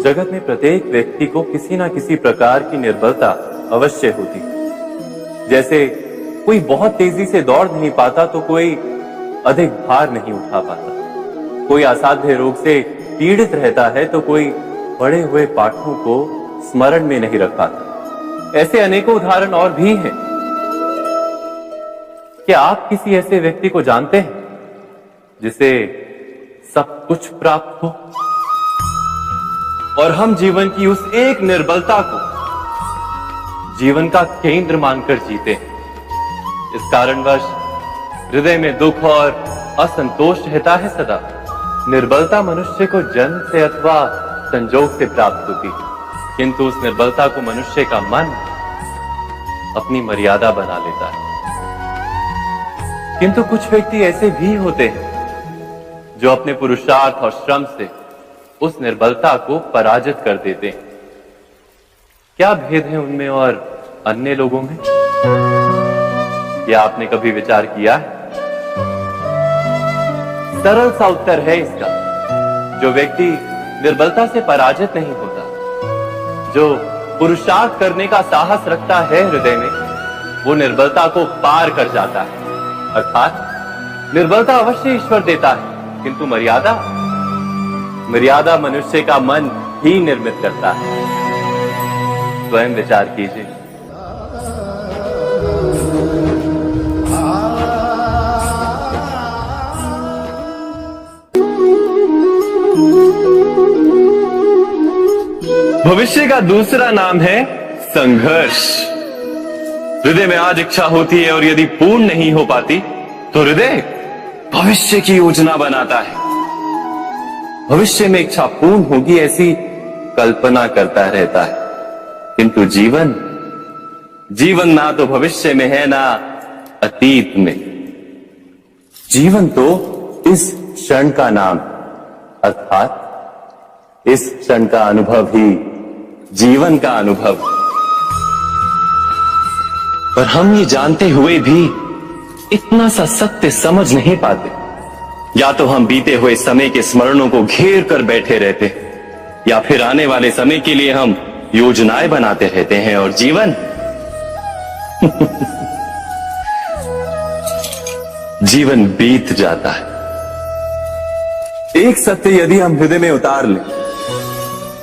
जगत में प्रत्येक व्यक्ति को किसी ना किसी प्रकार की निर्बलता अवश्य होती है। जैसे कोई बहुत तेजी से दौड़ नहीं पाता तो कोई अधिक भार नहीं उठा पाता, कोई असाध्य रोग से पीड़ित रहता है तो कोई पढ़े हुए पाठों को स्मरण में नहीं रख पाता। ऐसे अनेकों उदाहरण और भी हैं। क्या आप किसी ऐसे व्यक्ति को जानते हैं जिसे सब कुछ प्राप्त हो और हम जीवन की उस एक निर्बलता को जीवन का केंद्र मानकर जीते हैं? इस कारणवश हृदय में दुख और असंतोष रहता है सदा। निर्बलता मनुष्य को जन्म से अथवा संजोग से प्राप्त होती है, किंतु उस निर्बलता को मनुष्य का मन अपनी मर्यादा बना लेता है। किंतु कुछ व्यक्ति ऐसे भी होते हैं जो अपने पुरुषार्थ और श्रम से उस निर्बलता को पराजित कर देते हैं। क्या भेद है उनमें और अन्य लोगों में? क्या आपने कभी विचार किया है? सरल सा उत्तर है इसका। जो व्यक्ति निर्बलता से पराजित नहीं होता, जो पुरुषार्थ करने का साहस रखता है हृदय में, वो निर्बलता को पार कर जाता है। अर्थात निर्बलता अवश्य ईश्वर देता है, किंतु मर्यादा मनुष्य का मन ही निर्मित करता है। स्वयं विचार कीजिए। भविष्य का दूसरा नाम है संघर्ष। हृदय में आज इच्छा होती है और यदि पूर्ण नहीं हो पाती तो हृदय भविष्य की योजना बनाता है। भविष्य में इच्छा पूर्ण होगी ऐसी कल्पना करता रहता है, किंतु जीवन ना तो भविष्य में है ना अतीत में। जीवन तो इस क्षण का नाम, अर्थात इस क्षण का अनुभव ही जीवन का अनुभव। पर हम ये जानते हुए भी इतना सा सत्य समझ नहीं पाते। या तो हम बीते हुए समय के स्मरणों को घेर कर बैठे रहते, या फिर आने वाले समय के लिए हम योजनाएं बनाते रहते हैं और जीवन जीवन बीत जाता है। एक सत्य यदि हम हृदय में उतार लें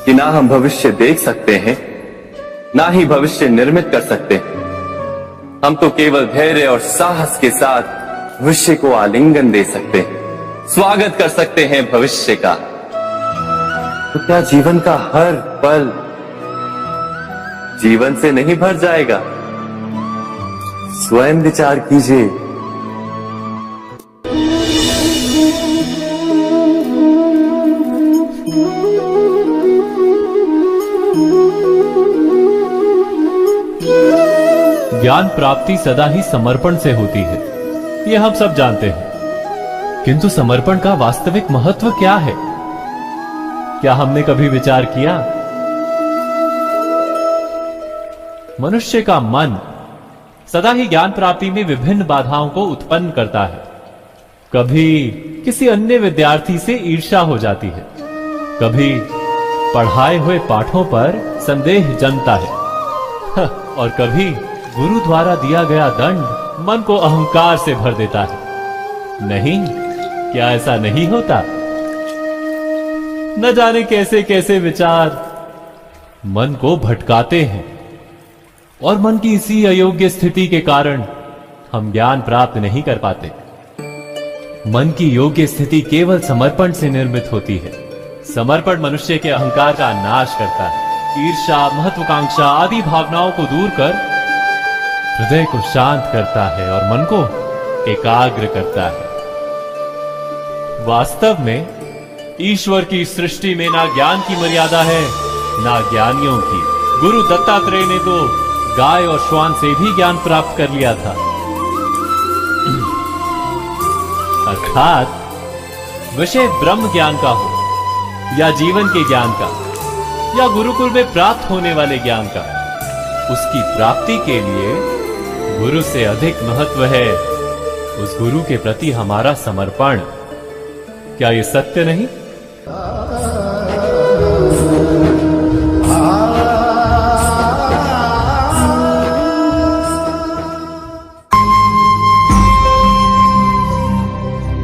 कि ना हम भविष्य देख सकते हैं, ना ही भविष्य निर्मित कर सकते हैं, हम तो केवल धैर्य और साहस के साथ भविष्य को आलिंगन दे सकते हैं, स्वागत कर सकते हैं भविष्य का। तो क्या जीवन का हर पल जीवन से नहीं भर जाएगा? स्वयं विचार कीजिए। ज्ञान प्राप्ति सदा ही समर्पण से होती है, यह हम सब जानते हैं। किंतु समर्पण का वास्तविक महत्व क्या है? क्या हमने कभी विचार किया? मनुष्य का मन सदा ही ज्ञान प्राप्ति में विभिन्न बाधाओं को उत्पन्न करता है। कभी किसी अन्य विद्यार्थी से ईर्ष्या हो जाती है, कभी पढ़ाए हुए पाठों पर संदेह जन्मता है और कभी गुरु द्वारा दिया गया दंड मन को अहंकार से भर देता है। नहीं, क्या ऐसा नहीं होता? न जाने कैसे कैसे विचार मन को भटकाते हैं और मन की इसी अयोग्य स्थिति के कारण हम ज्ञान प्राप्त नहीं कर पाते। मन की योग्य स्थिति केवल समर्पण से निर्मित होती है। समर्पण मनुष्य के अहंकार का नाश करता है। ईर्ष्या, महत्वाकांक्षा आदि भावनाओं को दूर कर हृदय को शांत करता है और मन को एकाग्र करता है। वास्तव में ईश्वर की सृष्टि में ना ज्ञान की मर्यादा है, ना ज्ञानियों की। गुरु दत्तात्रेय ने तो गाय और श्वान से भी ज्ञान प्राप्त कर लिया था। अर्थात विषय ब्रह्म ज्ञान का हो या जीवन के ज्ञान का या गुरुकुल में प्राप्त होने वाले ज्ञान का, उसकी प्राप्ति के लिए गुरु से अधिक महत्व है उस गुरु के प्रति हमारा समर्पण। क्या ये सत्य नहीं?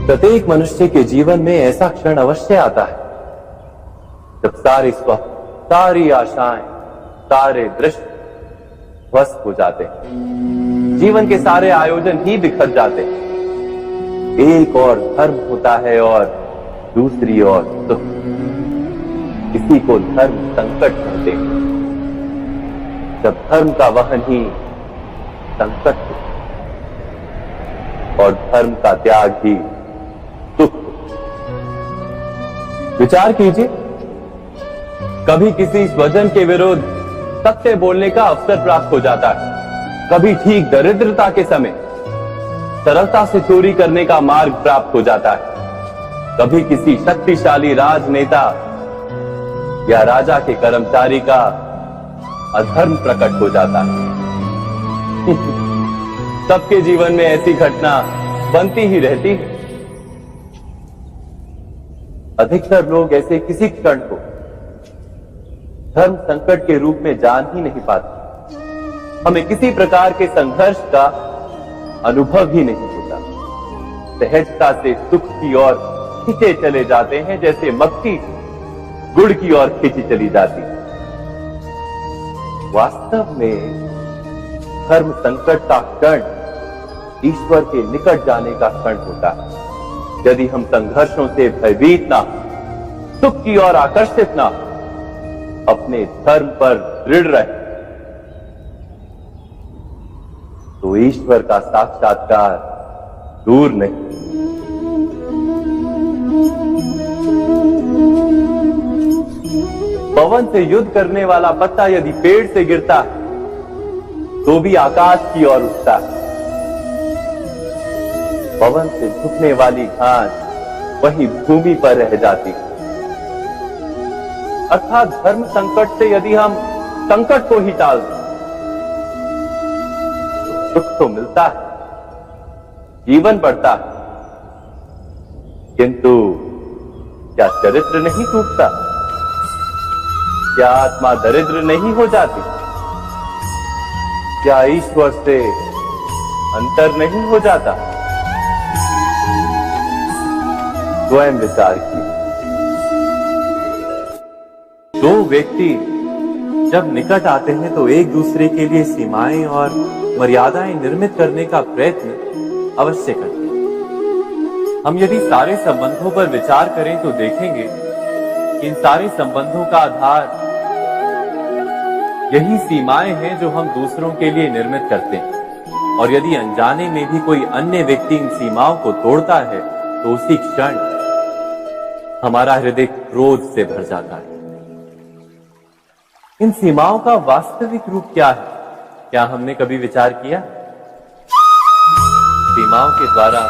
प्रत्येक मनुष्य के जीवन में ऐसा क्षण अवश्य आता है जब सारे स्वप्न, सारी आशाएं, सारे दृश्य ध्वस्त हो जाते हैं। जीवन के सारे आयोजन ही बिखर जाते हैं। एक और धर्म होता है और दूसरी ओर सुख। किसी को धर्म संकट कहते हैं। जब धर्म का वहन ही संकट हो और धर्म का त्याग ही दुख हो। विचार कीजिए, कभी किसी स्वजन के विरुद्ध सत्य बोलने का अवसर प्राप्त हो जाता है, कभी ठीक दरिद्रता के समय सरलता से चोरी करने का मार्ग प्राप्त हो जाता है, कभी किसी शक्तिशाली राजनेता या राजा के कर्मचारी का अधर्म प्रकट हो जाता है। सबके जीवन में ऐसी घटना बनती ही रहती है। अधिकतर लोग ऐसे किसी क्षण को धर्म संकट के रूप में जान ही नहीं पाते। हमें किसी प्रकार के संघर्ष का अनुभव ही नहीं होता। सहजता से सुख की ओर खींचे चले जाते हैं, जैसे मक्खी गुड़ की ओर खींची चली जाती है। वास्तव में धर्म संकट का क्षण ईश्वर के निकट जाने का क्षण होता है। यदि हम संघर्षों से भयभीत ना, सुख की ओर आकर्षित ना, अपने धर्म पर दृढ़ रहे, तो ईश्वर का साक्षात्कार दूर नहीं। पवन से युद्ध करने वाला पत्ता यदि पेड़ से गिरता है तो भी आकाश की ओर उठता है। पवन से झुकने वाली घास वही भूमि पर रह जाती है। अर्थात धर्म संकट से यदि हम संकट को ही टाल दें तो सुख तो मिलता है, जीवन बढ़ता है, किंतु क्या चरित्र नहीं टूटता? क्या आत्मा दरिद्र नहीं हो जाती? क्या ईश्वर से अंतर नहीं हो जाता? स्वयं विचार की। दो व्यक्ति जब निकट आते हैं तो एक दूसरे के लिए सीमाएं और मर्यादाएं निर्मित करने का प्रयत्न अवश्य करते हैं। हम यदि सारे संबंधों पर विचार करें तो देखेंगे कि इन सारे संबंधों का आधार यही सीमाएं हैं जो हम दूसरों के लिए निर्मित करते हैं। और यदि अनजाने में भी कोई अन्य व्यक्ति इन सीमाओं को तोड़ता है तो उसी क्षण हमारा हृदय क्रोध से भर जाता है। इन सीमाओं का वास्तविक रूप क्या है? क्या हमने कभी विचार किया? सीमाओं के द्वारा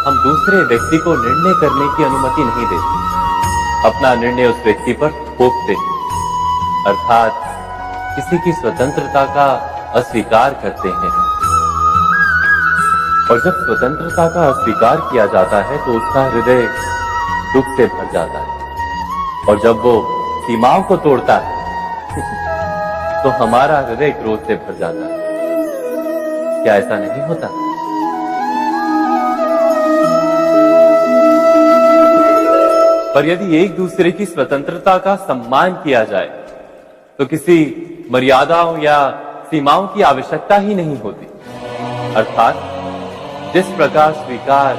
हम दूसरे व्यक्ति को निर्णय करने की अनुमति नहीं देते। अपना निर्णय उस व्यक्ति पर थोपते हैं, अर्थात किसी की स्वतंत्रता का अस्वीकार करते हैं। और जब स्वतंत्रता का अस्वीकार किया जाता है तो उसका हृदय दुख से भर जाता है। और जब वो सीमाओं को तोड़ता है तो हमारा हृदय क्रोध से भर जाता है। क्या ऐसा नहीं होता? पर यदि एक दूसरे की स्वतंत्रता का सम्मान किया जाए तो किसी मर्यादाओं या सीमाओं की आवश्यकता ही नहीं होती। अर्थात जिस प्रकार स्वीकार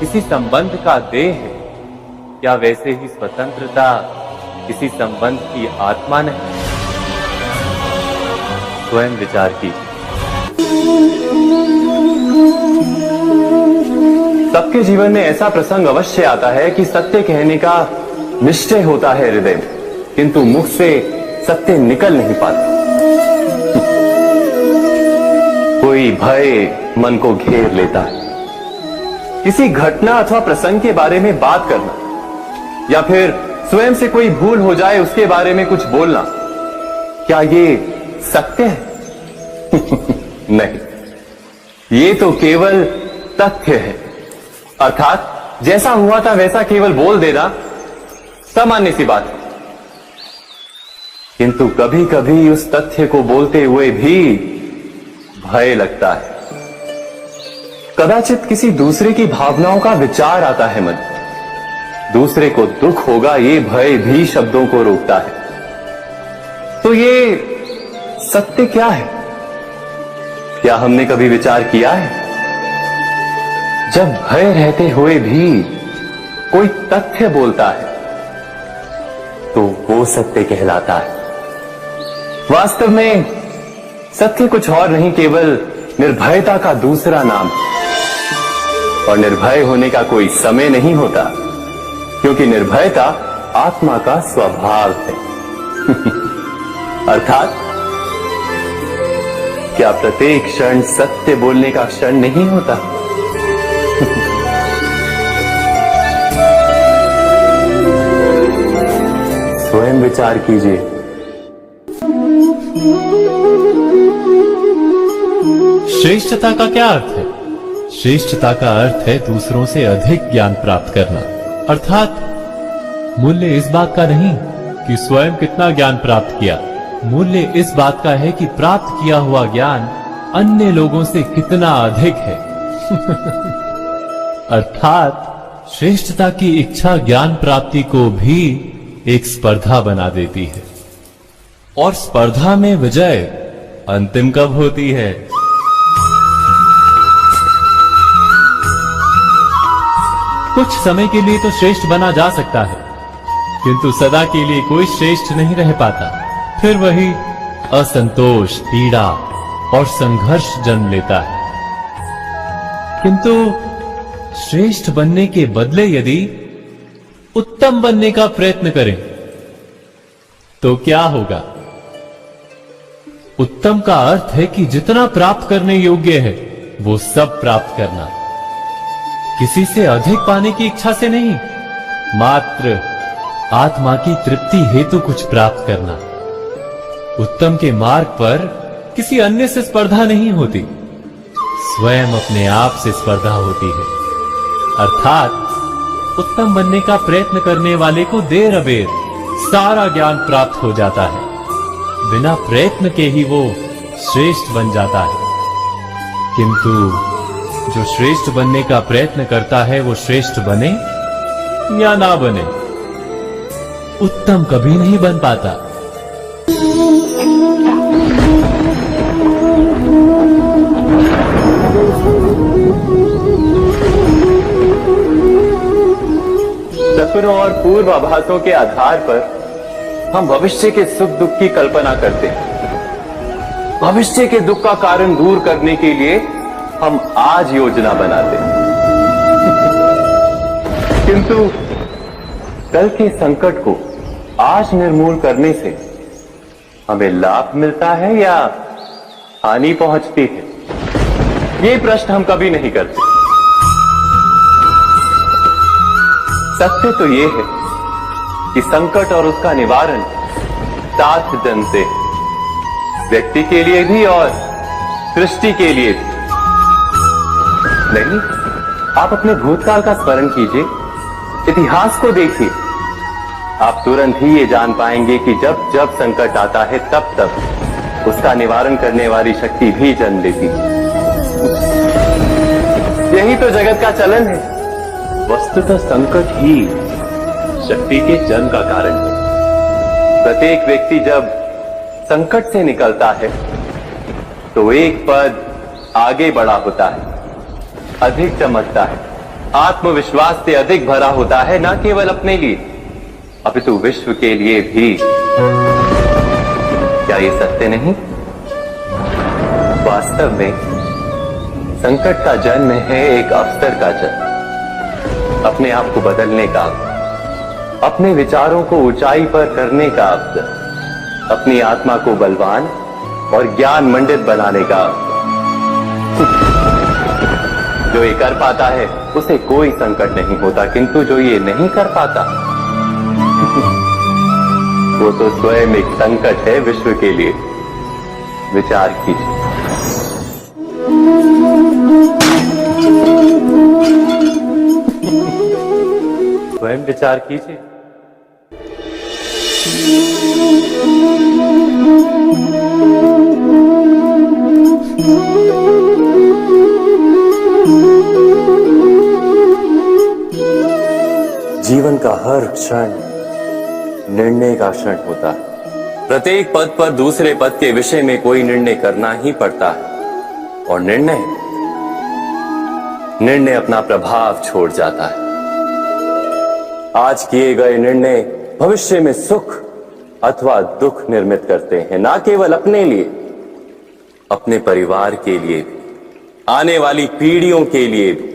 किसी संबंध का देह है, क्या वैसे ही स्वतंत्रता किसी संबंध की आत्मा नहीं? स्वयं विचार कीजिए। सबके जीवन में ऐसा प्रसंग अवश्य आता है कि सत्य कहने का निश्चय होता है हृदय में, किंतु मुख से सत्य निकल नहीं पाता। कोई भय मन को घेर लेता है। किसी घटना अथवा प्रसंग के बारे में बात करना या फिर स्वयं से कोई भूल हो जाए उसके बारे में कुछ बोलना, क्या ये सत्य है? नहीं, ये तो केवल तथ्य है। अर्थात जैसा हुआ था वैसा केवल बोल देना सामान्य सी बात है। किंतु कभी कभी उस तथ्य को बोलते हुए भी भय लगता है। कदाचित किसी दूसरे की भावनाओं का विचार आता है मन, दूसरे को दुख होगा ये भय भी शब्दों को रोकता है। तो ये सत्य क्या है? क्या हमने कभी विचार किया है? जब भय रहते हुए भी कोई तथ्य बोलता है तो वो सत्य कहलाता है। वास्तव में सत्य कुछ और नहीं, केवल निर्भयता का दूसरा नाम है। और निर्भय होने का कोई समय नहीं होता, क्योंकि निर्भयता आत्मा का स्वभाव है। अर्थात क्या प्रत्येक क्षण सत्य बोलने का क्षण नहीं होता? स्वयं विचार कीजिए। श्रेष्ठता का क्या अर्थ है? श्रेष्ठता का अर्थ है दूसरों से अधिक ज्ञान प्राप्त करना। अर्थात मूल्य इस बात का नहीं कि स्वयं कितना ज्ञान प्राप्त किया, मूल्य इस बात का है कि प्राप्त किया हुआ ज्ञान अन्य लोगों से कितना अधिक है। अर्थात श्रेष्ठता की इच्छा ज्ञान प्राप्ति को भी एक स्पर्धा बना देती है। और स्पर्धा में विजय अंतिम कब होती है? कुछ समय के लिए तो श्रेष्ठ बना जा सकता है, किंतु सदा के लिए कोई श्रेष्ठ नहीं रह पाता। फिर वही असंतोष, पीड़ा और संघर्ष जन्म लेता है। किंतु श्रेष्ठ बनने के बदले यदि उत्तम बनने का प्रयत्न करें तो क्या होगा? उत्तम का अर्थ है कि जितना प्राप्त करने योग्य है वो सब प्राप्त करना, किसी से अधिक पाने की इच्छा से नहीं, मात्र आत्मा की तृप्ति हेतु कुछ प्राप्त करना। उत्तम के मार्ग पर किसी अन्य से स्पर्धा नहीं होती, स्वयं अपने आप से स्पर्धा होती है। अर्थात उत्तम बनने का प्रयत्न करने वाले को देर अबेर सारा ज्ञान प्राप्त हो जाता है, बिना प्रयत्न के ही वो श्रेष्ठ बन जाता है। किंतु जो श्रेष्ठ बनने का प्रयत्न करता है वो श्रेष्ठ बने या ना बने, उत्तम कभी नहीं बन पाता। सपनों और पूर्वाभासों के आधार पर हम भविष्य के सुख दुख की कल्पना करते हैं। भविष्य के दुख का कारण दूर करने के लिए हम आज योजना बनाते हैं। किंतु कल के संकट को आज निर्मूल करने से हमें लाभ मिलता है या हानि पहुंचती है? ये प्रश्न हम कभी नहीं करते। सत्य तो ये है कि संकट और उसका निवारण साथ जन से, व्यक्ति के लिए भी और सृष्टि के लिए भी। नहीं, आप अपने भूतकाल का स्मरण कीजिए, इतिहास को देखिए, आप तुरंत ही ये जान पाएंगे कि जब जब संकट आता है तब तब उसका निवारण करने वाली शक्ति भी जन्म लेती है। यही तो जगत का चलन है। वस्तुतः संकट ही शक्ति के जन्म का कारण है। प्रत्येक व्यक्ति जब संकट से निकलता है तो एक पद आगे बढ़ा होता है, अधिक चमकता है, आत्मविश्वास से अधिक भरा होता है, न केवल अपने लिए अपितु विश्व के लिए भी। क्या ये सत्य नहीं? वास्तव में संकट का जन्म है एक अवसर का जन्म, अपने आप को बदलने का, अपने विचारों को ऊंचाई पर करने का अवसर, अपनी आत्मा को बलवान और ज्ञान मंडित बनाने का अवसर। जो ये कर पाता है उसे कोई संकट नहीं होता, किंतु जो ये नहीं कर पाता वो तो स्वयं एक संकट है विश्व के लिए। विचार कीजिए। स्वयं विचार कीजिए। जीवन का हर क्षण निर्णय का क्षण होता है। प्रत्येक पद पर दूसरे पद के विषय में कोई निर्णय करना ही पड़ता है और निर्णय अपना प्रभाव छोड़ जाता है। आज किए गए निर्णय भविष्य में सुख अथवा दुख निर्मित करते हैं, ना केवल अपने लिए, अपने परिवार के लिए भी, आने वाली पीढ़ियों के लिए भी।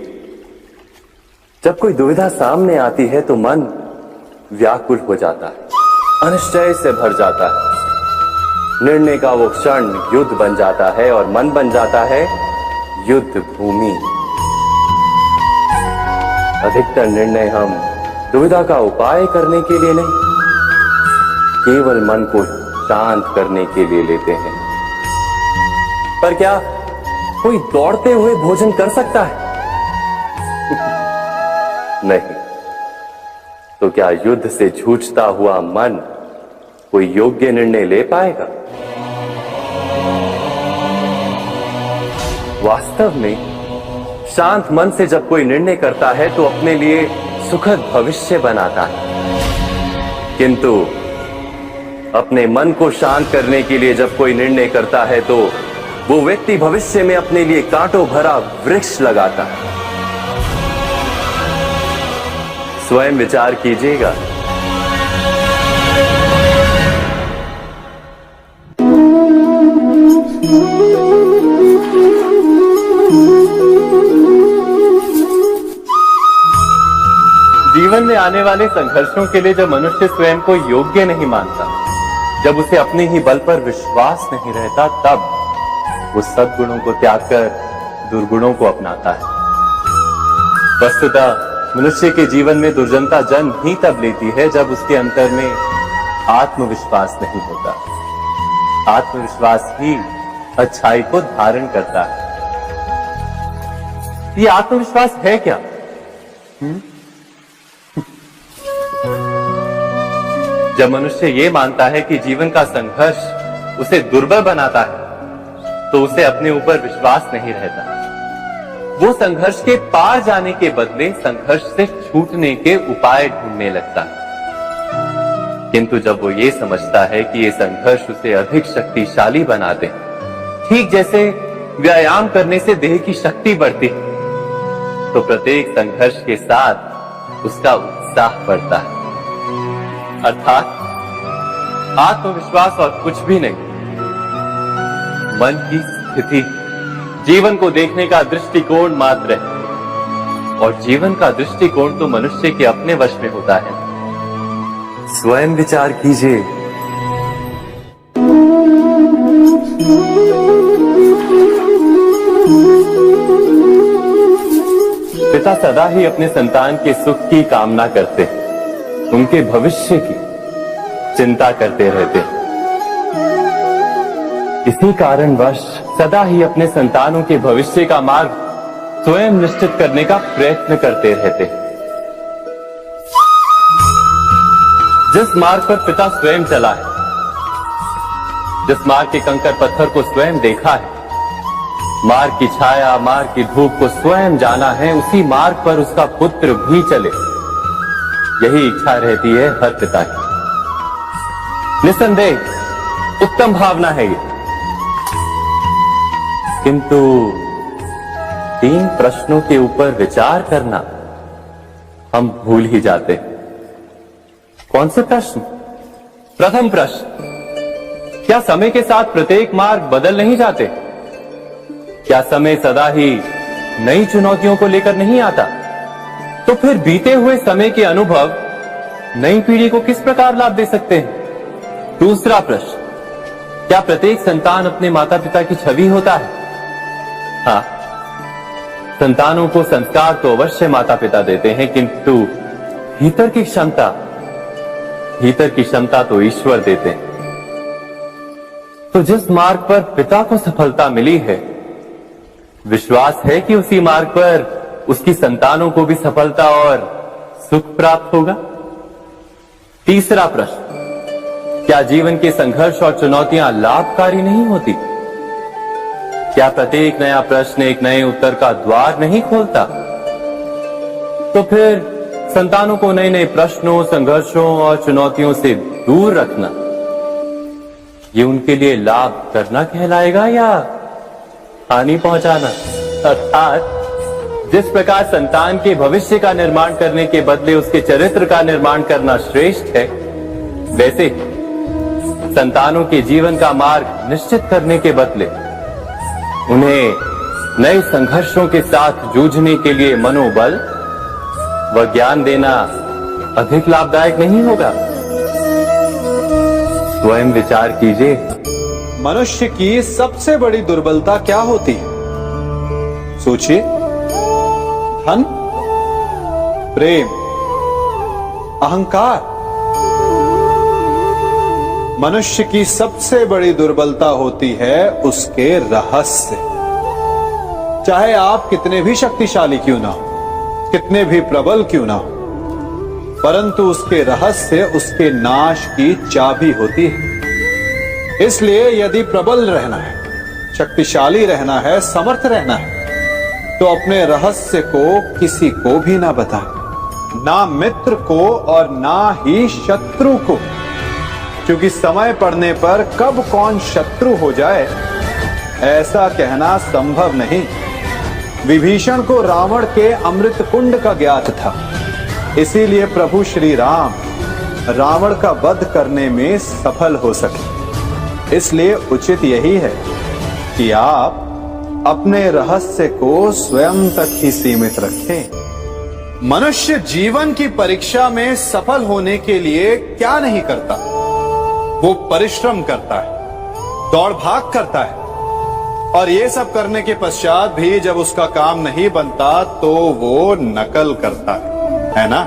जब कोई दुविधा सामने आती है तो मन व्याकुल हो जाता है, अनिश्चय से भर जाता है। निर्णय का वो क्षण युद्ध बन जाता है और मन बन जाता है युद्ध भूमि। अधिकतर निर्णय हम दुविधा का उपाय करने के लिए नहीं, केवल मन को शांत करने के लिए लेते हैं। पर क्या कोई दौड़ते हुए भोजन कर सकता है? नहीं। तो क्या युद्ध से जूझता हुआ मन कोई योग्य निर्णय ले पाएगा? वास्तव में शांत मन से जब कोई निर्णय करता है तो अपने लिए सुखद भविष्य बनाता है, किंतु अपने मन को शांत करने के लिए जब कोई निर्णय करता है तो वो व्यक्ति भविष्य में अपने लिए कांटों भरा वृक्ष लगाता है। स्वयं विचार कीजिएगा। जीवन में आने वाले संघर्षों के लिए जब मनुष्य स्वयं को योग्य नहीं मानता, जब उसे अपने ही बल पर विश्वास नहीं रहता, तब वो सद्गुणों को त्याग कर दुर्गुणों को अपनाता है। वस्तुतः मनुष्य के जीवन में दुर्जनता जन्म ही तब लेती है जब उसके अंतर में आत्मविश्वास नहीं होता। आत्मविश्वास ही अच्छाई को धारण करता है। ये आत्मविश्वास है क्या? जब मनुष्य ये मानता है कि जीवन का संघर्ष उसे दुर्बल बनाता है, तो उसे अपने ऊपर विश्वास नहीं रहता। वो संघर्ष के पार जाने के बदले संघर्ष से छूटने के उपाय ढूंढने लगता है। किंतु जब वो ये समझता है कि ये संघर्ष उसे अधिक शक्तिशाली बनाते, ठीक जैसे व्यायाम करने से देह की शक्ति बढ़ती है, तो प्रत्येक संघर्ष के साथ उसका उत्साह बढ़ता है। अर्थात आत्मविश्वास और कुछ भी नहीं, मन की स्थिति, जीवन को देखने का दृष्टिकोण मात्र है। और जीवन का दृष्टिकोण तो मनुष्य के अपने वश में होता है। स्वयं विचार कीजिए। पिता सदा ही अपने संतान के सुख की कामना करते हैं, उनके भविष्य की चिंता करते रहते हैं। इसी कारणवश सदा ही अपने संतानों के भविष्य का मार्ग स्वयं निश्चित करने का प्रयत्न करते रहते हैं। जिस मार्ग पर पिता स्वयं चला है, जिस मार्ग के कंकर पत्थर को स्वयं देखा है, मार्ग की छाया, मार्ग की धूप को स्वयं जाना है, उसी मार्ग पर उसका पुत्र भी चले, यही इच्छा रहती है हर पिता की। निसंदेह उत्तम भावना है ये। किंतु 3 प्रश्नों के ऊपर विचार करना हम भूल ही जाते हैं। कौन से प्रश्न? प्रथम प्रश्न, क्या समय के साथ प्रत्येक मार्ग बदल नहीं जाते? क्या समय सदा ही नई चुनौतियों को लेकर नहीं आता? तो फिर बीते हुए समय के अनुभव नई पीढ़ी को किस प्रकार लाभ दे सकते हैं? दूसरा प्रश्न, क्या प्रत्येक संतान अपने माता पिता की छवि होता है? हाँ, संतानों को संस्कार तो अवश्य माता पिता देते हैं, किंतु भीतर की क्षमता तो ईश्वर देते हैं। तो जिस मार्ग पर पिता को सफलता मिली है, विश्वास है कि उसी मार्ग पर उसकी संतानों को भी सफलता और सुख प्राप्त होगा। तीसरा प्रश्न, क्या जीवन के संघर्ष और चुनौतियां लाभकारी नहीं होती? क्या प्रत्येक नया प्रश्न एक नए उत्तर का द्वार नहीं खोलता? तो फिर संतानों को नए नए प्रश्नों, संघर्षों और चुनौतियों से दूर रखना, ये उनके लिए लाभ करना कहलाएगा या हानि पहुंचाना? अर्थात जिस प्रकार संतान के भविष्य का निर्माण करने के बदले उसके चरित्र का निर्माण करना श्रेष्ठ है, वैसे संतानों के जीवन का मार्ग निश्चित करने के बदले उन्हें नए संघर्षों के साथ जूझने के लिए मनोबल व ज्ञान देना अधिक लाभदायक नहीं होगा? स्वयं विचार कीजिए। मनुष्य की सबसे बड़ी दुर्बलता क्या होती है? सोचिए। धन, प्रेम, अहंकार। मनुष्य की सबसे बड़ी दुर्बलता होती है उसके रहस्य। चाहे आप कितने भी शक्तिशाली क्यों ना हो, कितने भी प्रबल क्यों ना हो, परंतु उसके रहस्य उसके नाश की चाबी होती है। इसलिए यदि प्रबल रहना है, शक्तिशाली रहना है, समर्थ रहना है, तो अपने रहस्य को किसी को भी ना बताएं, ना मित्र को और ना ही शत्रु को, क्योंकि समय पड़ने पर कब कौन शत्रु हो जाए ऐसा कहना संभव नहीं। विभीषण को रावण के अमृत कुंड का ज्ञात था, इसीलिए प्रभु श्री राम रावण का वध करने में सफल हो सके। इसलिए उचित यही है कि आप अपने रहस्य को स्वयं तक ही सीमित रखें। मनुष्य जीवन की परीक्षा में सफल होने के लिए क्या नहीं करता? वो परिश्रम करता है, दौड़ भाग करता है, और ये सब करने के पश्चात भी जब उसका काम नहीं बनता तो वो नकल करता है ना?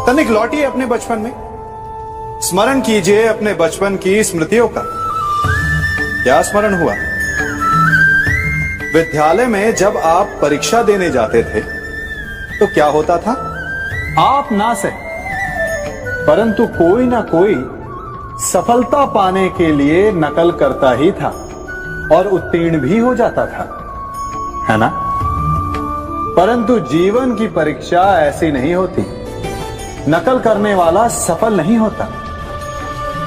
तनिक लौटिए अपने बचपन में, स्मरण कीजिए अपने बचपन की स्मृतियों का। क्या स्मरण हुआ? विद्यालय में जब आप परीक्षा देने जाते थे तो क्या होता था? आप ना सही, परंतु कोई ना कोई सफलता पाने के लिए नकल करता ही था और उत्तीर्ण भी हो जाता था, है ना? परंतु जीवन की परीक्षा ऐसी नहीं होती। नकल करने वाला सफल नहीं होता।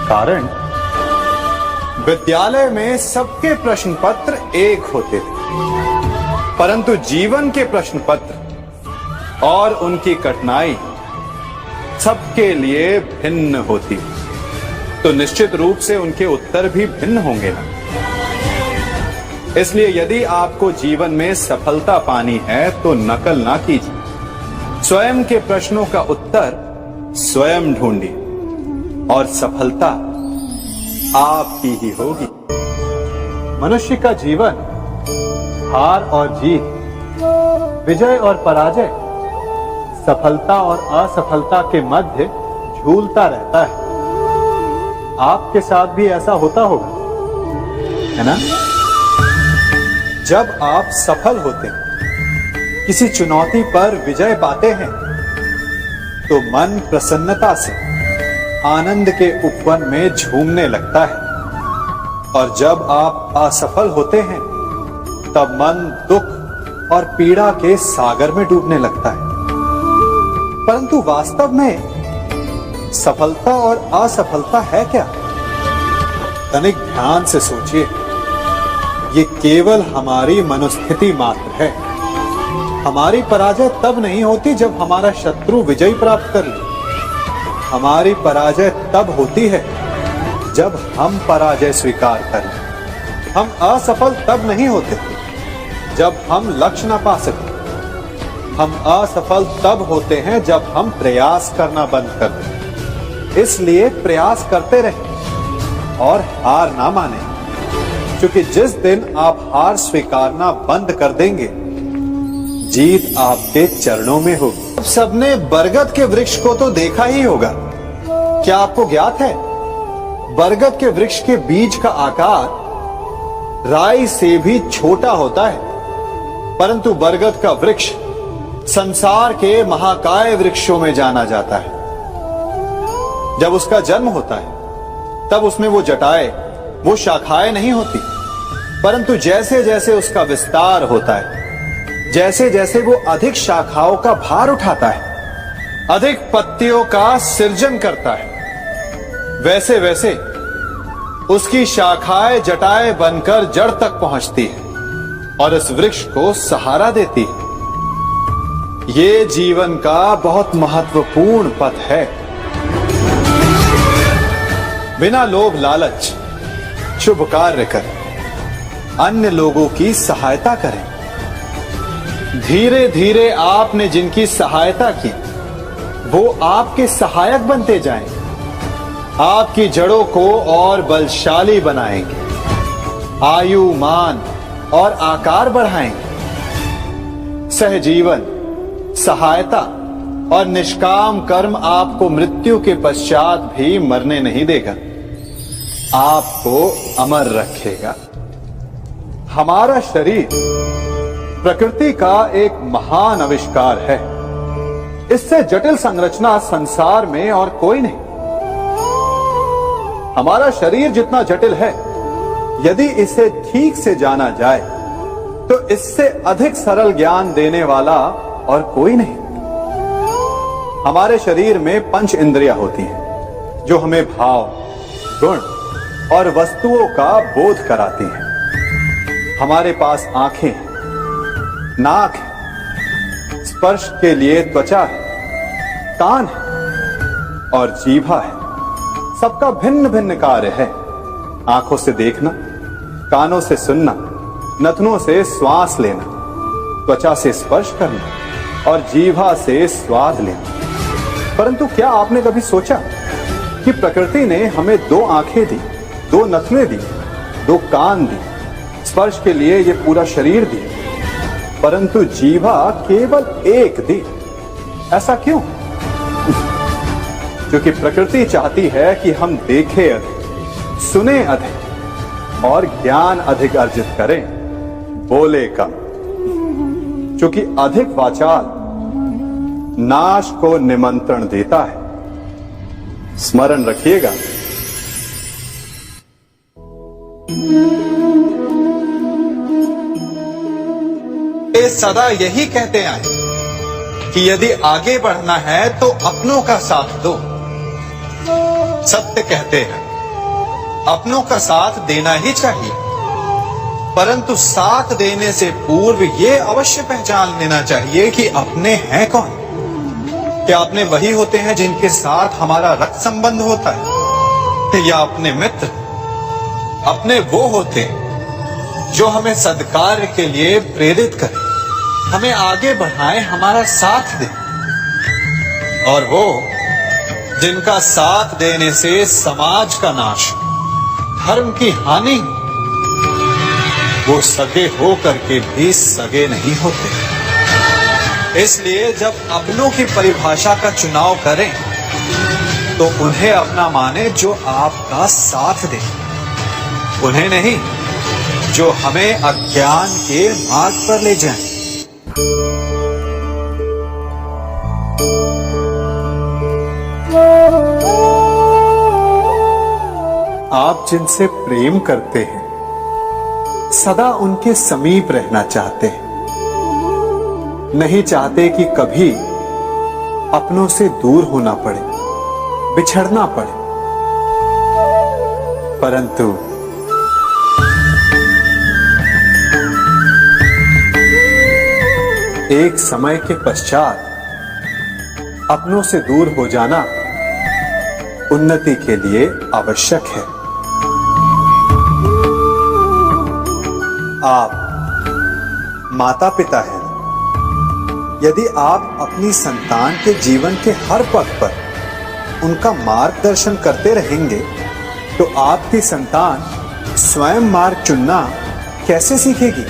कारण विद्यालय में सबके प्रश्न पत्र एक होते थे, परंतु जीवन के प्रश्न पत्र और उनकी कठिनाई सबके लिए भिन्न होती, तो निश्चित रूप से उनके उत्तर भी भिन्न होंगे ना। इसलिए यदि आपको जीवन में सफलता पानी है तो नकल ना कीजिए, स्वयं के प्रश्नों का उत्तर स्वयं ढूंढिए और सफलता आपकी ही होगी। मनुष्य का जीवन हार और जीत, विजय और पराजय, सफलता और असफलता के मध्य झूलता रहता है। आपके साथ भी ऐसा होता होगा, है ना? जब आप सफल होते हैं, किसी चुनौती पर विजय पाते हैं, तो मन प्रसन्नता से आनंद के उपवन में झूमने लगता है, और जब आप असफल होते हैं तब मन दुख और पीड़ा के सागर में डूबने लगता है। परंतु वास्तव में सफलता और असफलता है क्या? तनिक ध्यान से सोचिए। ये केवल हमारी मनोस्थिति मात्र है। हमारी पराजय तब नहीं होती जब हमारा शत्रु विजय प्राप्त कर ले। हमारी पराजय तब होती है जब हम पराजय स्वीकार करें। हम असफल तब नहीं होते जब हम लक्ष्य न पा सके। हम असफल तब होते हैं जब हम प्रयास करना बंद कर दें। इसलिए प्रयास करते रहें और हार ना माने, क्योंकि जिस दिन आप हार स्वीकारना बंद कर देंगे, जीत आपके चरणों में होगी। अब सबने बरगद के वृक्ष को तो देखा ही होगा। क्या आपको ज्ञात है बरगद के वृक्ष के बीज का आकार राई से भी छोटा होता है, परंतु बरगद का वृक्ष संसार के महाकाय वृक्षों में जाना जाता है। जब उसका जन्म होता है तब उसमें वो जटाएं, वो शाखाएं नहीं होती, परंतु जैसे जैसे उसका विस्तार होता है, जैसे जैसे वो अधिक शाखाओं का भार उठाता है, अधिक पत्तियों का सृजन करता है, वैसे वैसे उसकी शाखाएं जटाएं बनकर जड़ तक पहुंचती है और इस वृक्ष को सहारा देती है। ये जीवन का बहुत महत्वपूर्ण पथ है। बिना लोभ लालच शुभ कार्य करें, अन्य लोगों की सहायता करें। धीरे धीरे आपने जिनकी सहायता की वो आपके सहायक बनते जाएं, आपकी जड़ों को और बलशाली बनाएंगे, आयु मान और आकार बढ़ाएंगे। सहजीवन, सहायता और निष्काम कर्म आपको मृत्यु के पश्चात भी मरने नहीं देगा, आपको अमर रखेगा। हमारा शरीर प्रकृति का एक महान आविष्कार है। इससे जटिल संरचना संसार में और कोई नहीं। हमारा शरीर जितना जटिल है, यदि इसे ठीक से जाना जाए तो इससे अधिक सरल ज्ञान देने वाला और कोई नहीं। हमारे शरीर में पंच इंद्रियां होती हैं जो हमें भाव, गुण और वस्तुओं का बोध कराती हैं। हमारे पास आंखें हैं, नाक है, स्पर्श के लिए त्वचा है, कान है और जीभा है। सबका भिन्न भिन्न कार्य है। आंखों से देखना, कानों से सुनना, नथनों से श्वास लेना, त्वचा से स्पर्श करना और जीभा से स्वाद लेना। परंतु क्या आपने कभी सोचा कि प्रकृति ने हमें 2 आंखें दी, 2 नथने दी, 2 कान दी, स्पर्श के लिए ये पूरा शरीर दिया, परंतु जीभा केवल 1 दी? ऐसा क्यों? क्योंकि प्रकृति चाहती है कि हम देखें अधिक, सुने अधिक और ज्ञान अधिक अर्जित करें, बोले कम। क्योंकि अधिक वाचाल नाश को निमंत्रण देता है। स्मरण रखिएगा। ये सदा यही कहते आए कि यदि आगे बढ़ना है तो अपनों का साथ दो। सत्य कहते हैं, अपनों का साथ देना ही चाहिए, परंतु साथ देने से पूर्व ये अवश्य पहचान लेना चाहिए कि अपने हैं कौन। क्या अपने वही होते हैं जिनके साथ हमारा रक्त संबंध होता है, या अपने मित्र? अपने वो होते हैं जो हमें सद्कार्य के लिए प्रेरित करें, हमें आगे बढ़ाएं, हमारा साथ दें। और वो जिनका साथ देने से समाज का नाश, धर्म की हानि, वो सगे हो करके भी सगे नहीं होते। इसलिए जब अपनों की परिभाषा का चुनाव करें तो उन्हें अपना माने जो आपका साथ दे, उन्हें नहीं जो हमें अज्ञान के मार्ग पर ले जाएं। आप जिनसे प्रेम करते हैं सदा उनके समीप रहना चाहते हैं, नहीं चाहते कि कभी अपनों से दूर होना पड़े, बिछड़ना पड़े। परंतु एक समय के पश्चात अपनों से दूर हो जाना उन्नति के लिए आवश्यक है। आप माता पिता हैं। यदि आप अपनी संतान के जीवन के हर पग पर उनका मार्गदर्शन करते रहेंगे तो आपकी संतान स्वयं मार्ग चुनना कैसे सीखेगी?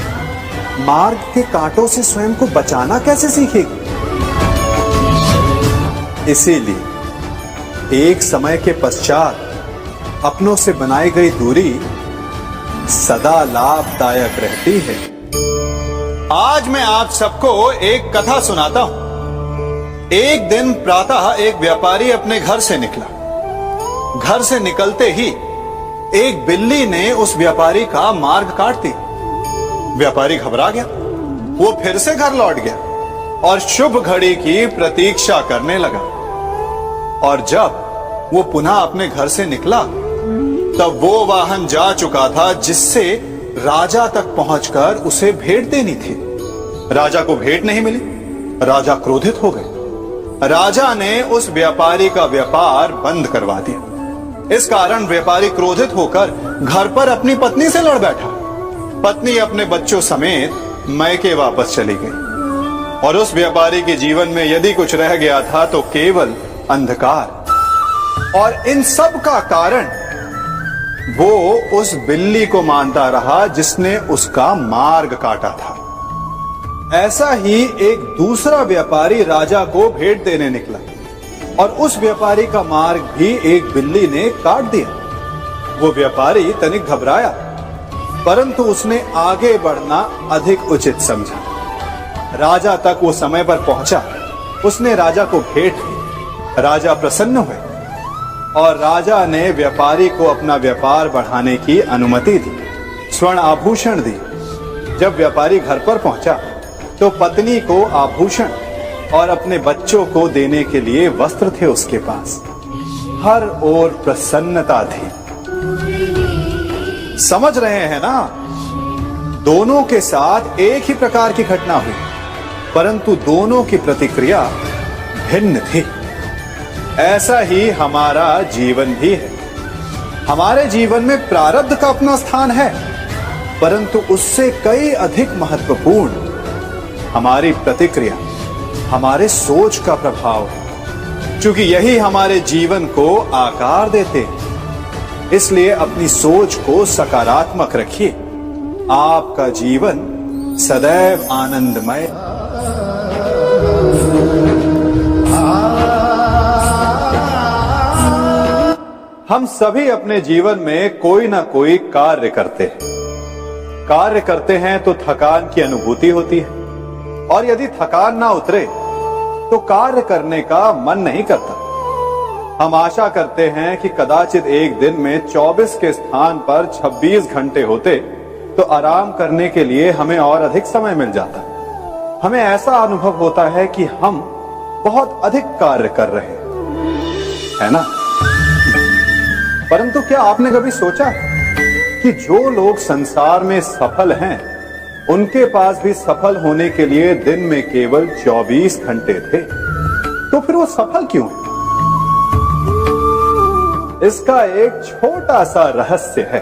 मार्ग के कांटों से स्वयं को बचाना कैसे सीखेगी? इसीलिए एक समय के पश्चात अपनों से बनाई गई दूरी सदा लाभदायक रहती है। आज मैं आप सबको एक कथा सुनाता हूं। एक दिन प्रातः एक व्यापारी अपने घर से निकला। घर से निकलते ही एक बिल्ली ने उस व्यापारी का मार्ग काट दिया। व्यापारी घबरा गया वो फिर से घर लौट गया और शुभ घड़ी की प्रतीक्षा करने लगा। और जब वो पुनः अपने घर से निकला तब वो वाहन जा चुका था जिससे राजा तक पहुंचकर उसे भेंट देनी थी। राजा को भेंट नहीं मिली। राजा क्रोधित हो गए। राजा ने उस व्यापारी का व्यापार बंद करवा दिया। इस कारण व्यापारी क्रोधित होकर घर पर अपनी पत्नी से लड़ बैठा। पत्नी अपने बच्चों समेत मैके वापस चली गई और उस व्यापारी के जीवन में यदि कुछ रह गया था तो केवल अंधकार। और इन सब का कारण वो उस बिल्ली को मानता रहा जिसने उसका मार्ग काटा था। ऐसा ही एक दूसरा व्यापारी राजा को भेंट देने निकला और उस व्यापारी का मार्ग भी एक बिल्ली ने काट दिया। वो व्यापारी तनिक घबराया, परंतु उसने आगे बढ़ना अधिक उचित समझा। राजा तक वो समय पर पहुंचा। उसने राजा को भेंट दी। राजा प्रसन्न हुए और राजा ने व्यापारी को अपना व्यापार बढ़ाने की अनुमति दी, स्वर्ण आभूषण दी। जब व्यापारी घर पर पहुंचा तो पत्नी को आभूषण और अपने बच्चों को देने के लिए वस्त्र थे उसके पास। हर ओर प्रसन्नता थी। समझ रहे हैं ना? दोनों के साथ एक ही प्रकार की घटना हुई, परंतु दोनों की प्रतिक्रिया भिन्न थी। ऐसा ही हमारा जीवन भी है। हमारे जीवन में प्रारब्ध का अपना स्थान है, परंतु उससे कई अधिक महत्वपूर्ण हमारी प्रतिक्रिया, हमारे सोच का प्रभाव है, क्योंकि यही हमारे जीवन को आकार देते हैं। इसलिए अपनी सोच को सकारात्मक रखिए। आपका जीवन सदैव आनंदमय। हम सभी अपने जीवन में कोई ना कोई कार्य करते हैं। कार्य करते हैं तो थकान की अनुभूति होती है और यदि थकान ना उतरे तो कार्य करने का मन नहीं करता। हम आशा करते हैं कि कदाचित एक दिन में 24 के स्थान पर 26 घंटे होते तो आराम करने के लिए हमें और अधिक समय मिल जाता। हमें ऐसा अनुभव होता है कि हम बहुत अधिक कार्य कर रहे हैं, है ना? परंतु क्या आपने कभी सोचा कि जो लोग संसार में सफल हैं, उनके पास भी सफल होने के लिए दिन में केवल 24 घंटे थे? तो फिर वो सफल क्यों है? इसका एक छोटा सा रहस्य है।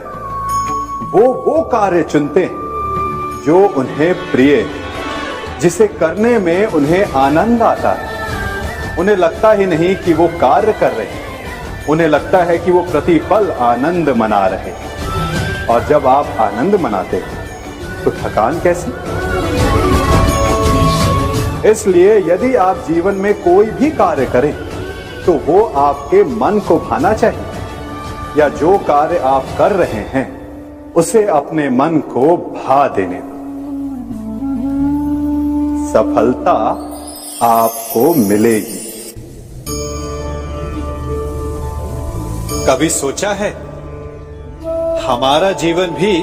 वो कार्य चुनते हैं जो उन्हें प्रिय है, जिसे करने में उन्हें आनंद आता है। उन्हें लगता ही नहीं कि वो कार्य कर रहे हैं, उन्हें लगता है कि वो प्रतिपल आनंद मना रहे हैं। और जब आप आनंद मनाते हैं तो थकान कैसी? इसलिए यदि आप जीवन में कोई भी कार्य करें तो वो आपके मन को भाना चाहिए, या जो कार्य आप कर रहे हैं उसे अपने मन को भा देने दो। सफलता आपको मिलेगी। कभी सोचा है हमारा जीवन भी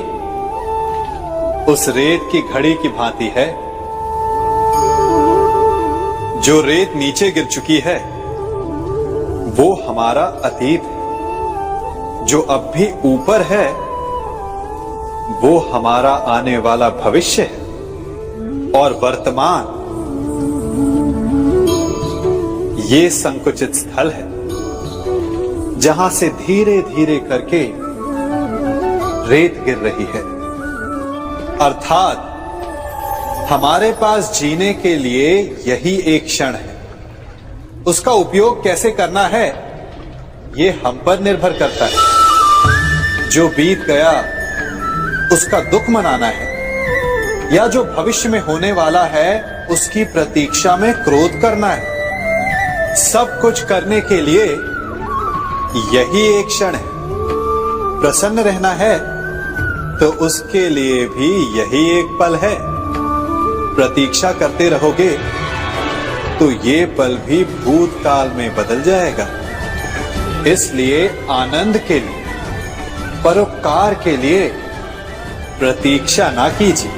उस रेत की घड़ी की भांति है? जो रेत नीचे गिर चुकी है वो हमारा अतीत है, जो अब भी ऊपर है वो हमारा आने वाला भविष्य है, और वर्तमान ये संकुचित स्थल है जहां से धीरे धीरे करके रेत गिर रही है। अर्थात हमारे पास जीने के लिए यही एक क्षण है। उसका उपयोग कैसे करना है ये हम पर निर्भर करता है। जो बीत गया उसका दुख मनाना है, या जो भविष्य में होने वाला है उसकी प्रतीक्षा में क्रोध करना है। सब कुछ करने के लिए यही एक क्षण है। प्रसन्न रहना है तो उसके लिए भी यही एक पल है। प्रतीक्षा करते रहोगे तो ये पल भी भूतकाल में बदल जाएगा। इसलिए आनंद के लिए, परोपकार के लिए प्रतीक्षा ना कीजिए,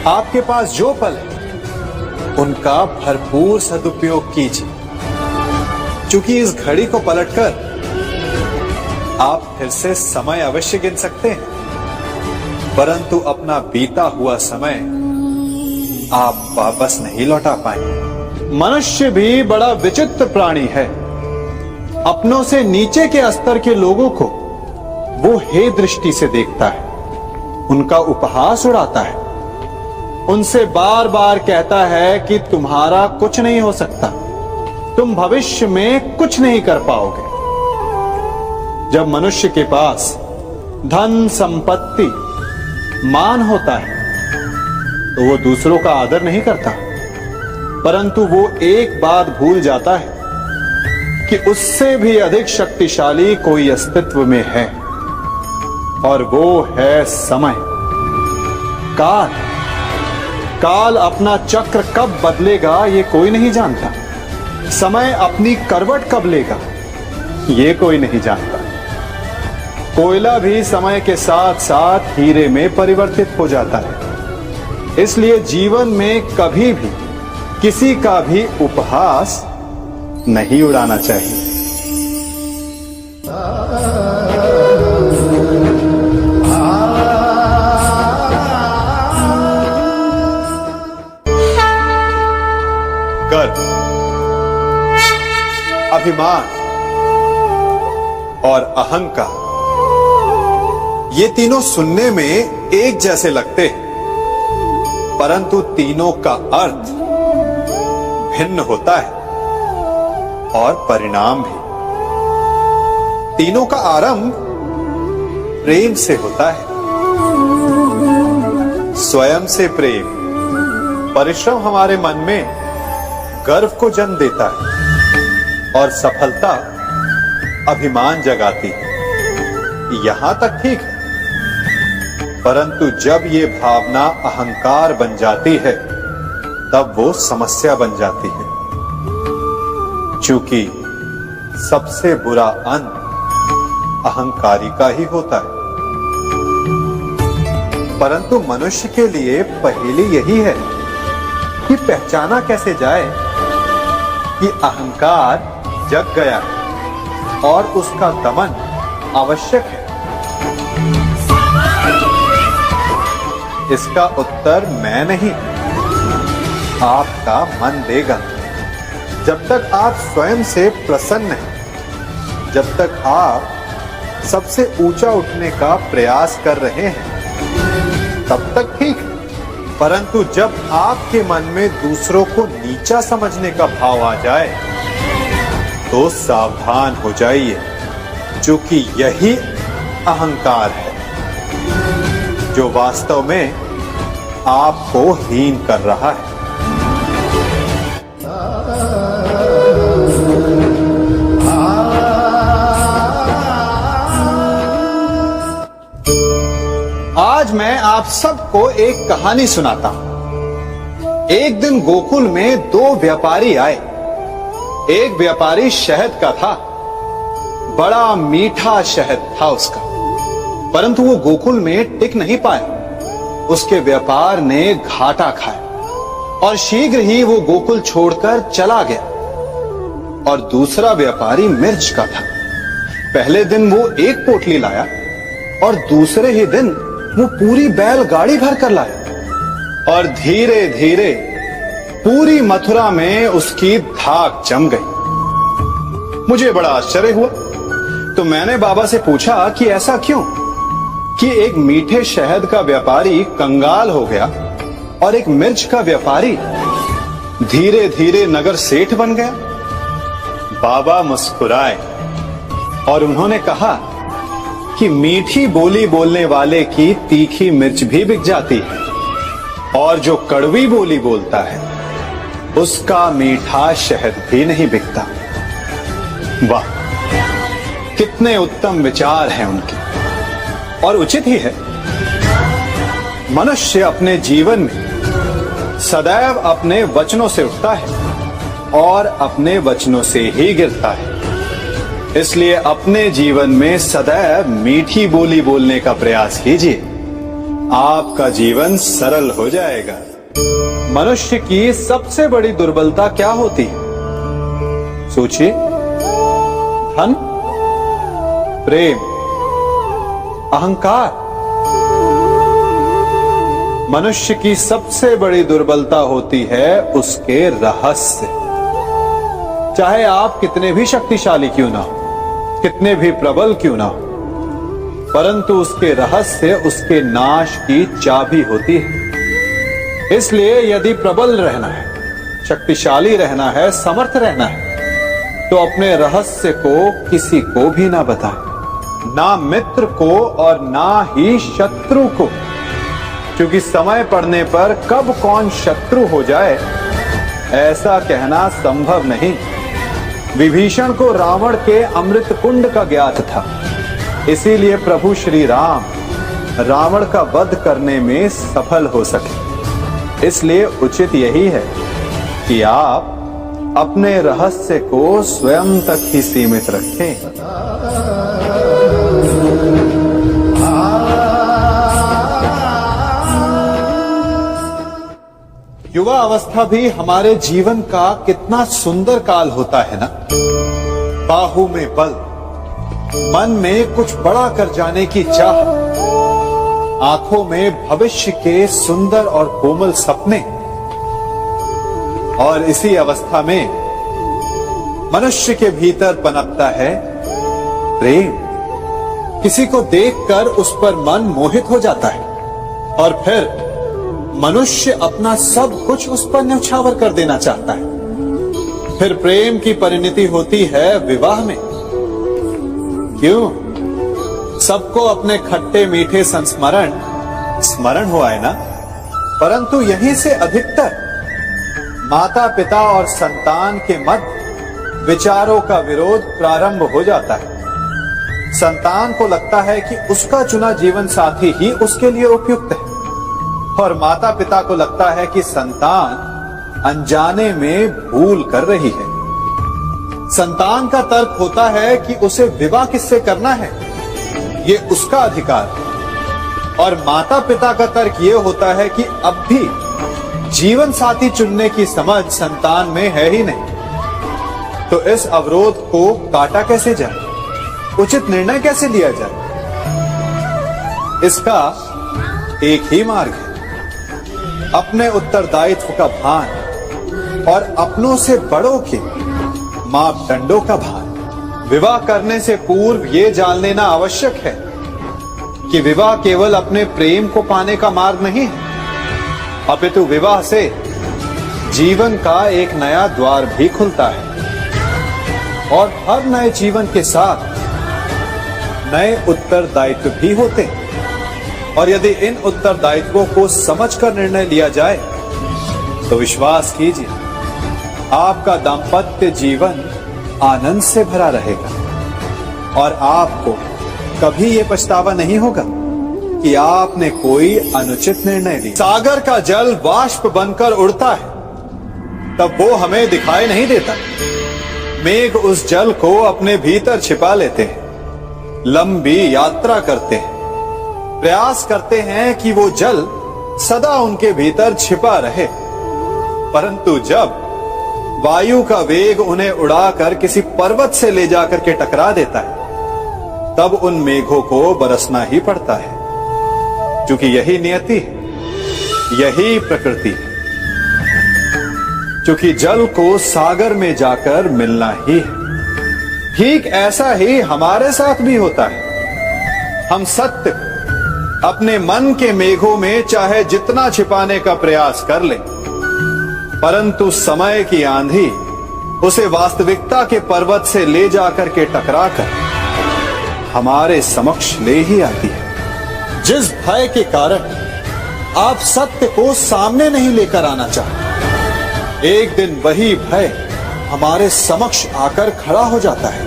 आपके पास जो पल है उनका भरपूर सदुपयोग कीजिए, क्योंकि इस घड़ी को पलटकर आप फिर से समय अवश्य गिन सकते हैं, परंतु अपना बीता हुआ समय आप वापस नहीं लौटा पाएंगे। मनुष्य भी बड़ा विचित्र प्राणी है। अपनों से नीचे के स्तर के लोगों को वो हे दृष्टि से देखता है, उनका उपहास उड़ाता है, उनसे बार बार कहता है कि तुम्हारा कुछ नहीं हो सकता, तुम भविष्य में कुछ नहीं कर पाओगे। जब मनुष्य के पास धन, संपत्ति, मान होता है तो वो दूसरों का आदर नहीं करता, परंतु वो एक बात भूल जाता है कि उससे भी अधिक शक्तिशाली कोई अस्तित्व में है, और वो है समय। काल काल अपना चक्र कब बदलेगा ये कोई नहीं जानता। समय अपनी करवट कब लेगा ये कोई नहीं जानता। कोयला भी समय के साथ साथ हीरे में परिवर्तित हो जाता है। इसलिए जीवन में कभी भी किसी का भी उपहास नहीं उड़ाना चाहिए। गर्व, अभिमान और अहंकार, ये तीनों सुनने में एक जैसे लगते हैं, परंतु तीनों का अर्थ भिन्न होता है और परिणाम भी। तीनों का आरंभ प्रेम से होता है। स्वयं से प्रेम, परिश्रम हमारे मन में गर्व को जन्म देता है और सफलता अभिमान जगाती है। यहां तक ठीक है, परंतु जब ये भावना अहंकार बन जाती है तब वो समस्या बन जाती है, क्योंकि सबसे बुरा अंत अहंकारी का ही होता है। परंतु मनुष्य के लिए पहेली यही है कि पहचाना कैसे जाए कि अहंकार जग गया है और उसका दमन आवश्यक है। इसका उत्तर मैं नहीं, आपका मन देगा। जब तक आप स्वयं से प्रसन्न हैं, जब तक आप सबसे ऊंचा उठने का प्रयास कर रहे हैं, तब तक ठीक है। परंतु जब आपके मन में दूसरों को नीचा समझने का भाव आ जाए तो सावधान हो जाइए, क्योंकि यही अहंकार है जो वास्तव में आपको हीन कर रहा है। आज मैं आप सबको एक कहानी सुनाता हूं। एक दिन गोकुल में दो व्यापारी आए। एक व्यापारी शहद का था, बड़ा मीठा शहद था उसका, परंतु वो गोकुल में टिक नहीं पाया। उसके व्यापार ने घाटा खाया और शीघ्र ही वो गोकुल छोड़कर चला गया। और दूसरा व्यापारी मिर्च का था। पहले दिन वो एक पोटली लाया और दूसरे ही दिन वो पूरी बैलगाड़ी भर कर लाया, और धीरे धीरे पूरी मथुरा में उसकी धाक जम गई। मुझे बड़ा आश्चर्य हुआ, तो मैंने बाबा से पूछा कि ऐसा क्यों कि एक मीठे शहद का व्यापारी कंगाल हो गया और एक मिर्च का व्यापारी धीरे धीरे नगर सेठ बन गया। बाबा मुस्कुराए और उन्होंने कहा कि मीठी बोली बोलने वाले की तीखी मिर्च भी बिक जाती है, और जो कड़वी बोली बोलता है उसका मीठा शहद भी नहीं बिकता। वाह, कितने उत्तम विचार हैं उनके, और उचित ही है। मनुष्य अपने जीवन में सदैव अपने वचनों से उठता है और अपने वचनों से ही गिरता है। इसलिए अपने जीवन में सदैव मीठी बोली बोलने का प्रयास कीजिए। आपका जीवन सरल हो जाएगा। मनुष्य की सबसे बड़ी दुर्बलता क्या होती है? सोचिए। धन, प्रेम, अहंकार। मनुष्य की सबसे बड़ी दुर्बलता होती है उसके रहस्य। चाहे आप कितने भी शक्तिशाली क्यों ना हो, कितने भी प्रबल क्यों ना हो, परंतु उसके रहस्य उसके नाश की चाबी होती है। इसलिए यदि प्रबल रहना है, शक्तिशाली रहना है, समर्थ रहना है, तो अपने रहस्य को किसी को भी ना बताएं, ना मित्र को और ना ही शत्रु को, क्योंकि समय पड़ने पर कब कौन शत्रु हो जाए ऐसा कहना संभव नहीं। विभीषण को रावण के अमृत कुंड का ज्ञात था, इसीलिए प्रभु श्री राम रावण का वध करने में सफल हो सके। इसलिए उचित यही है कि आप अपने रहस्य को स्वयं तक ही सीमित रखें। युवा अवस्था भी हमारे जीवन का कितना सुंदर काल होता है ना। बाहु में बल, मन में कुछ बड़ा कर जाने की चाह, आंखों में भविष्य के सुंदर और कोमल सपने। और इसी अवस्था में मनुष्य के भीतर पनपता है प्रेम। किसी को देखकर उस पर मन मोहित हो जाता है और फिर मनुष्य अपना सब कुछ उस पर न्यौछावर कर देना चाहता है। फिर प्रेम की परिणति होती है विवाह में। क्यों? सबको अपने खट्टे मीठे संस्मरण स्मरण हुआ है ना। परंतु यहीं से अधिकतर माता पिता और संतान के मध्य विचारों का विरोध प्रारंभ हो जाता है। संतान को लगता है कि उसका चुना जीवन साथी ही उसके लिए उपयुक्त है, और माता पिता को लगता है कि संतान अनजाने में भूल कर रही है। संतान का तर्क होता है कि उसे विवाह किससे करना है, ये उसका अधिकार है, और माता पिता का तर्क ये होता है कि अब भी जीवन साथी चुनने की समझ संतान में है ही नहीं। तो इस अवरोध को काटा कैसे जाए, उचित निर्णय कैसे लिया जाए? इसका एक ही मार्ग है, अपने उत्तरदायित्व का भान और अपनों से बड़ों के मापदंडों का भान। विवाह करने से पूर्व ये जान लेना आवश्यक है कि विवाह केवल अपने प्रेम को पाने का मार्ग नहीं है, अपितु विवाह से जीवन का एक नया द्वार भी खुलता है। और हर नए जीवन के साथ नए उत्तरदायित्व भी होते हैं, और यदि इन उत्तरदायित्वों को समझकर निर्णय लिया जाए तो विश्वास कीजिए आपका दाम्पत्य जीवन आनंद से भरा रहेगा और आपको कभी ये पछतावा नहीं होगा कि आपने कोई अनुचित निर्णय लिया। सागर का जल वाष्प बनकर उड़ता है, तब वो हमें दिखाई नहीं देता। मेघ उस जल को अपने भीतर छिपा लेते हैं, लंबी यात्रा करते हैं, प्रयास करते हैं कि वो जल सदा उनके भीतर छिपा रहे। परंतु जब वायु का वेग उन्हें उड़ाकर किसी पर्वत से ले जाकर के टकरा देता है, तब उन मेघों को बरसना ही पड़ता है, क्योंकि यही नियति है, यही प्रकृति है। क्योंकि जल को सागर में जाकर मिलना ही है। ठीक ऐसा ही हमारे साथ भी होता है। हम सत्य अपने मन के मेघों में चाहे जितना छिपाने का प्रयास कर ले, परंतु समय की आंधी उसे वास्तविकता के पर्वत से ले जाकर के टकराकर हमारे समक्ष ले ही आती है। जिस भय के कारण आप सत्य को सामने नहीं लेकर आना चाहते, एक दिन वही भय हमारे समक्ष आकर खड़ा हो जाता है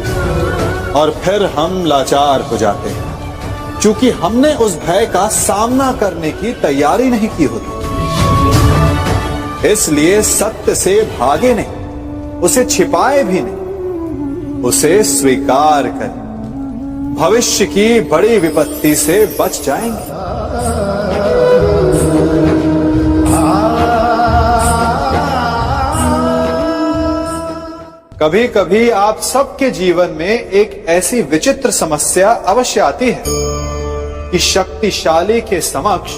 और फिर हम लाचार हो जाते हैं, क्योंकि हमने उस भय का सामना करने की तैयारी नहीं की होती। इसलिए सत्य से भागे नहीं, उसे छिपाए भी नहीं, उसे स्वीकार करें। भविष्य की बड़ी विपत्ति से बच जाएंगे। कभी कभी आप सबके जीवन में एक ऐसी विचित्र समस्या अवश्य आती है कि शक्तिशाली के समक्ष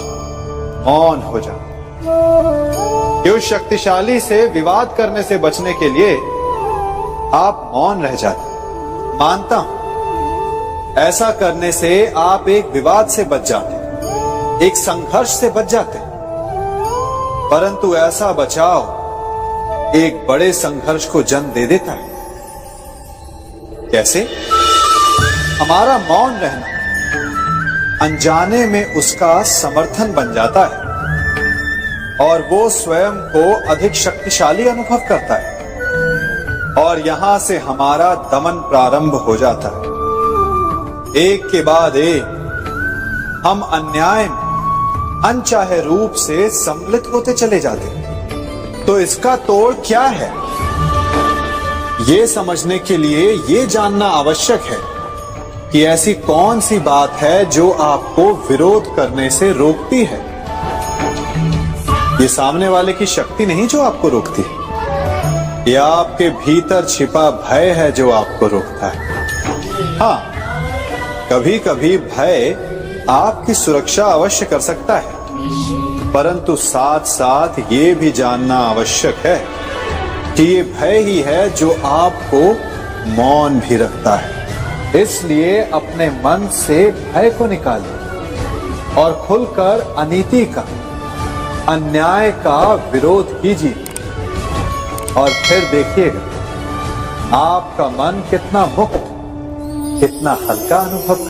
मौन हो जाए। कि उस शक्तिशाली से विवाद करने से बचने के लिए आप मौन रह जाते। मानता हूं ऐसा करने से आप एक विवाद से बच जाते, एक संघर्ष से बच जाते, परंतु ऐसा बचाव एक बड़े संघर्ष को जन्म दे देता है। कैसे? हमारा मौन रहना अनजाने में उसका समर्थन बन जाता है और वो स्वयं को अधिक शक्तिशाली अनुभव करता है और यहां से हमारा दमन प्रारंभ हो जाता है। एक के बाद एक हम अन्याय में अनचाहे रूप से सम्मिलित होते चले जाते हैं। तो इसका तोड़ क्या है? ये समझने के लिए ये जानना आवश्यक है कि ऐसी कौन सी बात है जो आपको विरोध करने से रोकती है। ये सामने वाले की शक्ति नहीं जो आपको रोकती है, ये आपके भीतर छिपा भय है जो आपको रोकता है। हाँ, कभी कभी भय आपकी सुरक्षा अवश्य कर सकता है, परंतु साथ साथ ये भी जानना आवश्यक है कि ये भय ही है जो आपको मौन भी रखता है। इसलिए अपने मन से भय को निकालिए और खुलकर अनीति का, अन्याय का विरोध कीजिए और फिर देखिएगा आपका मन कितना मुक्त, कितना हल्का अनुभव